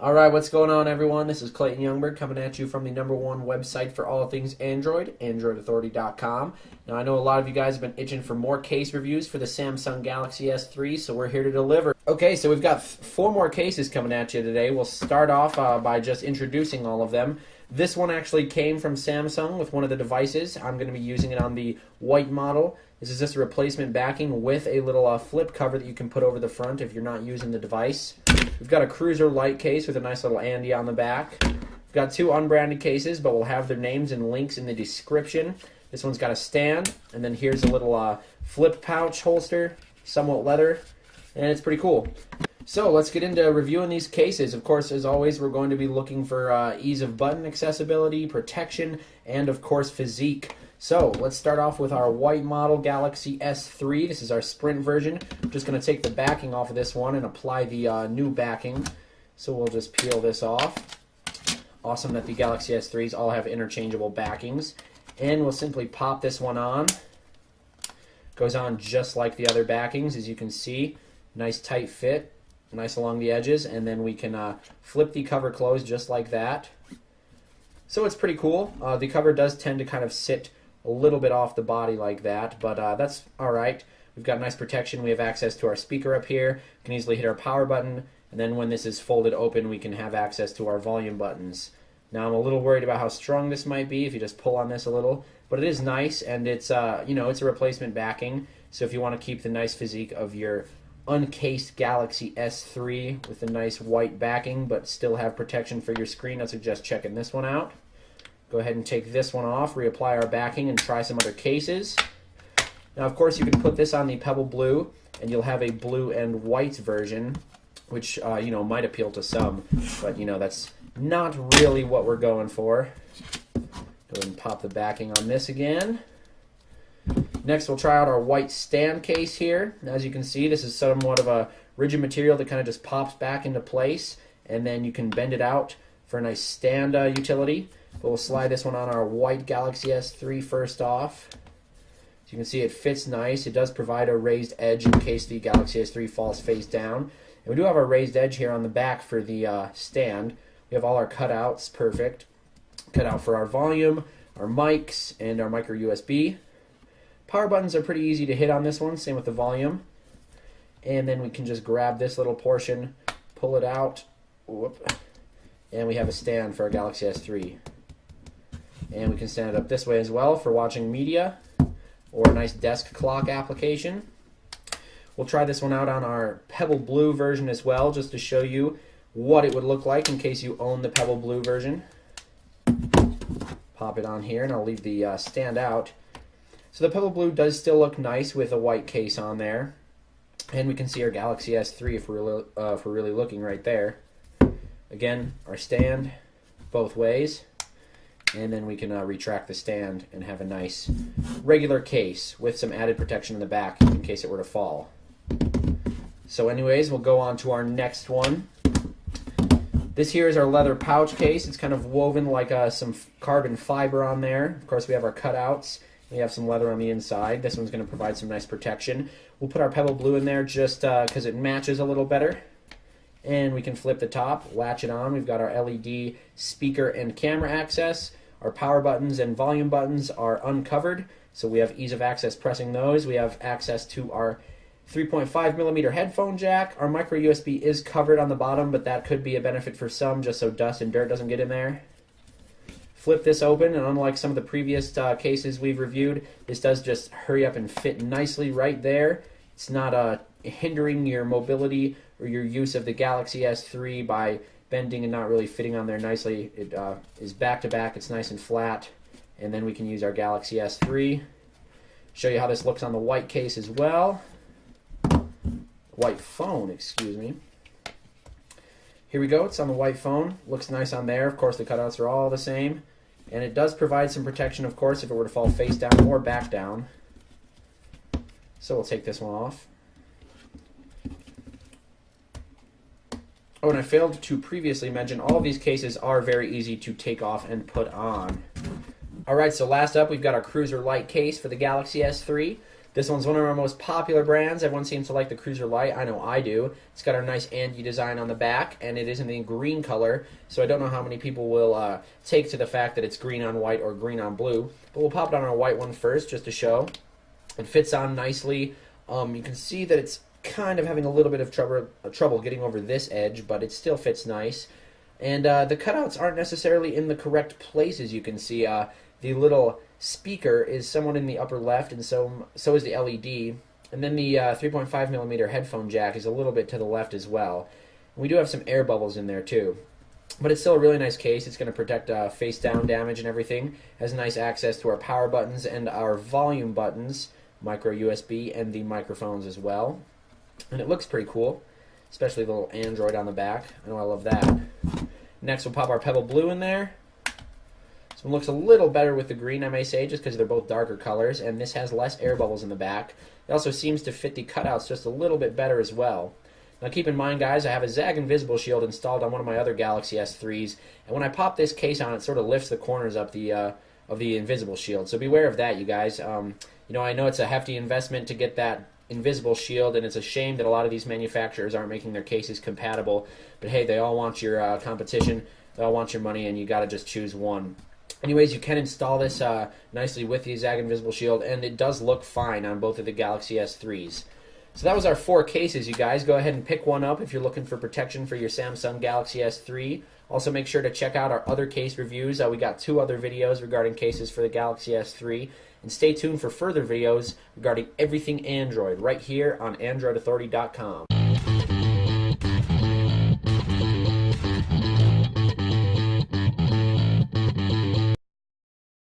All right, what's going on, everyone? This is Clayton Youngberg coming at you from the #1 website for all things Android, AndroidAuthority.com. Now, I know a lot of you guys have been itching for more case reviews for the Samsung Galaxy S3, so we're here to deliver. Okay, so we've got 4 more cases coming at you today. We'll start off by just introducing all of them. This one actually came from Samsung with one of the devices. I'm going to be using it on the white model. This is just a replacement backing with a little flip cover that you can put over the front if you're not using the device. We've got a Cruiser Light case with a nice little Andy on the back. We've got 2 unbranded cases, but we'll have their names and links in the description. This one's got a stand, and then here's a little flip pouch holster, somewhat leather, and it's pretty cool. So let's get into reviewing these cases. Of course, as always, we're going to be looking for ease of button accessibility, protection, and of course physique. So let's start off with our white model Galaxy S3. This is our Sprint version. I'm just going to take the backing off of this one and apply the new backing. So we'll just peel this off. Awesome that the Galaxy S3s all have interchangeable backings. And we'll simply pop this one on. Goes on just like the other backings, as you can see. Nice tight fit, nice along the edges, and then we can flip the cover closed just like that. So it's pretty cool. The cover does tend to kind of sit a little bit off the body like that, but that's alright. We've got nice protection. We have access to our speaker up here. We can easily hit our power button, and then when this is folded open, we can have access to our volume buttons. Now I'm a little worried about how strong this might be if you just pull on this a little, but it is nice, and it's it's a replacement backing. So if you want to keep the nice physique of your uncased Galaxy S3 with a nice white backing but still have protection for your screen, I suggest checking this one out. Go ahead and take this one off, reapply our backing, and try some other cases. Now, of course, you can put this on the Pebble Blue, and you'll have a blue and white version, which might appeal to some, but that's not really what we're going for. Go ahead and pop the backing on this again. Next, we'll try out our white stand case here. As you can see, this is somewhat of a rigid material that kind of just pops back into place, and then you can bend it out for a nice stand utility. But we'll slide this one on our white Galaxy S3 first off. As you can see, it fits nice. It does provide a raised edge in case the Galaxy S3 falls face down. And we do have our raised edge here on the back for the stand. We have all our cutouts, perfect. Cutout for our volume, our mics, and our micro USB. Power buttons are pretty easy to hit on this one, same with the volume. And then we can just grab this little portion, pull it out, whoop, and we have a stand for our Galaxy S3. And we can stand it up this way as well for watching media or a nice desk clock application. We'll try this one out on our Pebble Blue version as well, just to show you what it would look like in case you own the Pebble Blue version. Pop it on here, and I'll leave the stand out. So the Pebble Blue does still look nice with a white case on there. And we can see our Galaxy S3 if we're really looking right there. Again, our stand both ways. And then we can retract the stand and have a nice regular case with some added protection in the back in case it were to fall. So anyways, we'll go on to our next one. This here is our leather pouch case. It's kind of woven like some carbon fiber on there. Of course, we have our cutouts. We have some leather on the inside. This one's going to provide some nice protection. We'll put our Pebble Blue in there just because it matches a little better. And we can flip the top, latch it on. We've got our LED speaker and camera access. Our power buttons and volume buttons are uncovered, so we have ease of access pressing those. We have access to our 3.5mm headphone jack. Our micro USB is covered on the bottom, but that could be a benefit for some just so dust and dirt doesn't get in there. Flip this open, and unlike some of the previous cases we've reviewed, this does just hurry up and fit nicely right there. It's not hindering your mobility or your use of the Galaxy S3 by bending and not really fitting on there nicely. It is back to back, it's nice and flat, and then we can use our Galaxy S3. Show you how this looks on the white case as well. White phone, excuse me. Here we go, it's on the white phone. Looks nice on there. Of course, the cutouts are all the same. And it does provide some protection, of course, if it were to fall face down or back down. So we'll take this one off. Oh, and I failed to previously mention, all of these cases are very easy to take off and put on. Alright, so last up we've got our Cruiser Light case for the Galaxy S3. This one's one of our most popular brands. Everyone seems to like the Cruiser Light. I know I do. It's got our nice Andy design on the back, and it is in the green color, so I don't know how many people will take to the fact that it's green on white or green on blue. But we'll pop it on our white one first, just to show. It fits on nicely. You can see that it's kind of having a little bit of trouble getting over this edge, but it still fits nice. And the cutouts aren't necessarily in the correct places. You can see the little speaker is somewhat in the upper left, and so is the LED. And then the 3.5mm headphone jack is a little bit to the left as well. And we do have some air bubbles in there too. But it's still a really nice case. It's going to protect face down damage and everything. Has nice access to our power buttons and our volume buttons, micro USB, and the microphones as well. And it looks pretty cool, especially the little Android on the back. I know I love that. Next we'll pop our Pebble Blue in there. This one looks a little better with the green, I may say, just because they're both darker colors, and this has less air bubbles in the back. It also seems to fit the cutouts just a little bit better as well. Now keep in mind, guys, I have a Zag Invisible Shield installed on one of my other Galaxy S3s, and when I pop this case on, it sort of lifts the corners up of the Invisible Shield. So beware of that, you guys. You know, I know it's a hefty investment to get that Invisible Shield, and it's a shame that a lot of these manufacturers aren't making their cases compatible. But hey, they all want your competition, they all want your money, and you got to just choose one. Anyways, you can install this nicely with the Zag Invisible Shield, and it does look fine on both of the Galaxy S3s. So that was our 4 cases, you guys. Go ahead and pick one up if you're looking for protection for your Samsung Galaxy S3. Also, make sure to check out our other case reviews. We got 2 other videos regarding cases for the Galaxy S3. And stay tuned for further videos regarding everything Android right here on AndroidAuthority.com.